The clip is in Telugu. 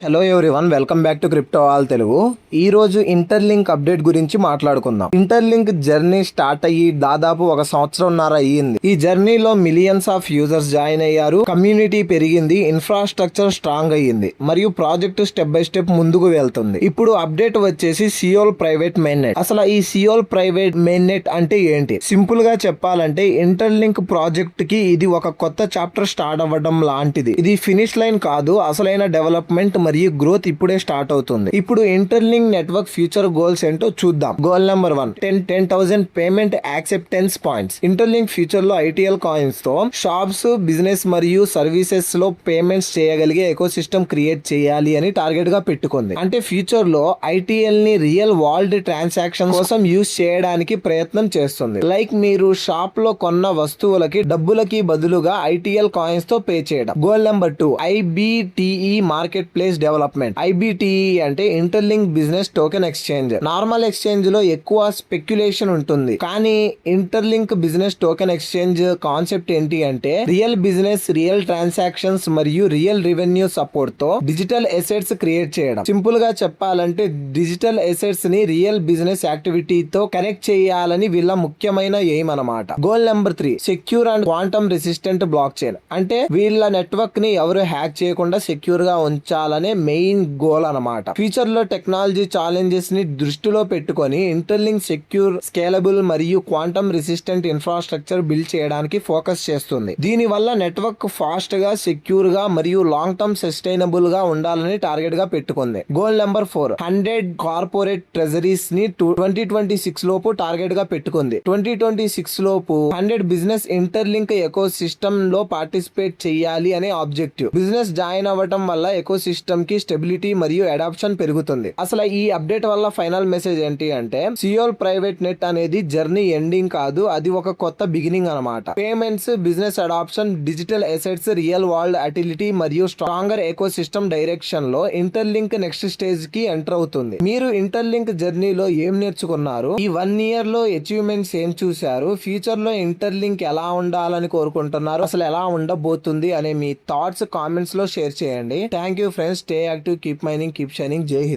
Hello everyone, welcome back to crypto all Telugu. ఈ రోజు ఇంటర్లింక్ అప్డేట్ గురించి మాట్లాడుకుందాం. ఇంటర్లింక్ జర్నీ స్టార్ట్ అయ్యి దాదాపు 1 సంవత్సరంన్నర అయ్యింది. ఈ జర్నీలో మిలియన్స్ ఆఫ్ యూజర్స్ జాయిన్ అయ్యారు, కమ్యూనిటీ పెరిగింది, ఇన్ఫ్రాస్ట్రక్చర్ స్ట్రాంగ్ అయ్యింది మరియు ప్రాజెక్ట్ స్టెప్ బై స్టెప్ ముందుకు వెళ్తుంది. ఇప్పుడు అప్డేట్ వచ్చేసి సియోల్ ప్రైవేట్ మెయిన్ నెట్. అసలు ఈ సియోల్ ప్రైవేట్ మెయిన్ నెట్ అంటే ఏంటి? సింపుల్ గా చెప్పాలంటే ఇంటర్లింక్ ప్రాజెక్ట్ కి ఇది ఒక కొత్త చాప్టర్ స్టార్ట్ అవ్వడం లాంటిది. ఇది ఫినిష్ లైన్ కాదు, అసలైన డెవలప్మెంట్ మరియు గ్రోత్ ఇప్పుడే స్టార్ట్ అవుతుంది. ఇప్పుడు ఇంటర్లింక్ నెట్వర్క్ ఫ్యూచర్ గోల్స్ ఏంటో చూద్దాం. Goal number 1, 10,000 payment acceptance points. Interlink future లో ఐటీఎల్ కాయిన్స్ తో షాప్స్, బిజినెస్ మరియు సర్వీసెస్ లో పేమెంట్స్ చేయగలిగే ఎకో సిస్టమ్ క్రియేట్ చేయాలి అని టార్గెట్ గా పెట్టుకుంది. అంటే ఫ్యూచర్ లో ఐటీఎల్ ని రియల్ వరల్డ్ ట్రాన్సాక్షన్ కోసం యూజ్ చేయడానికి ప్రయత్నం చేస్తుంది. లైక్ మీరు షాప్ లో కొన్న వస్తువులకి డబ్బులకి బదులుగా ఐటీఎల్ కాయిన్స్ తో పే చేయడం. Goal number 2, IBTE market place development. IBTE అంటే interlink business token exchange. Normal exchange లో ఎక్కువ స్పెక్యులేషన్ ఉంటుంది, కానీ interlink business token exchange concept ఏంటి అంటే రియల్ బిజినెస్, రియల్ ట్రాన్సాక్షన్స్ మరియు రియల్ రెవెన్యూ సపోర్ట్ తో డిజిటల్ అసెట్స్ క్రియేట్ చేయడం. సింపుల్ గా చెప్పాలంటే డిజిటల్ అసెట్స్ ని రియల్ బిజినెస్ యాక్టివిటీతో కనెక్ట్ చేయాలని వీళ్ళ ముఖ్యమైన ఎయిమ్ అన్నమాట. Goal number 3, secure and quantum resistant block chain. అంటే వీళ్ళ నెట్వర్క్ ని ఎవరు హ్యాక్ చేయకుండా సెక్యూర్ గా ఉంచాలని మెయిన్ గోల్ అన్నమాట. ఫ్యూచర్ లో టెక్నాలజీ ఛాలెంజెస్ ని దృష్టిలో పెట్టుకొని ఇంటర్లింక్ సెక్యూర్, స్కేలబుల్ మరియు క్వాంటమ్ రెసిస్టెంట్ ఇన్ఫ్రాస్ట్రక్చర్ బిల్డ్ చేయడానికి ఫోకస్ చేస్తుంది. దీని వల్ల నెట్వర్క్ ఫాస్ట్ గా, సెక్యూర్ గా మరియు లాంగ్ టర్మ్ సస్టైనబుల్ గా ఉండాలని టార్గెట్ గా పెట్టుకుంది. గోల్ నెంబర్ 4, 100 కార్పొరేట్ ట్రెజరీస్ ని 2026 లోపు టార్గెట్ గా పెట్టుకుంది. 2026 లోపు 100 బిజినెస్ ఇంటర్లింక్ ఎకో సిస్టమ్ లో పార్టిసిపేట్ చేయాలి అనే ఆబ్జెక్టివ్. బిజినెస్ జాయిన్ అవ్వటం వల్ల ఎకో సిస్టమ్ కి స్టెబిలిటీ మరియు అడాప్షన్ పెరుగుతుంది. అసలు ఈ అప్డేట్ వల్ల ఫైనల్ మెసేజ్ ఏంటి అంటే సియోల్ ప్రైవేట్ నెట్ అనేది జర్నీ ఎండింగ్ కాదు, అది ఒక కొత్త బిగినింగ్ అన్నమాట. Payments, business adoption, digital assets, real world utility మరియు స్ట్రాంగర్ ఎకో సిస్టమ్ డైరెక్షన్ లో ఇంటర్లింక్ నెక్స్ట్ స్టేజ్ కి ఎంటర్ అవుతుంది. మీరు ఇంటర్లింక్ జర్నీలో ఏం నేర్చుకున్నారు? ఈ 1 ఇయర్ లో అచీవ్మెంట్స్ ఏం చూశారు? ఫ్యూచర్ లో ఇంటర్లింక్ ఎలా ఉండాలని కోరుకుంటున్నారు? అసలు ఎలా ఉండబోతుంది అనే మీ థాట్స్ కామెంట్స్ లో షేర్ చేయండి. Thank you friends. Stay active, keep mining, keep shining. Jai Hind.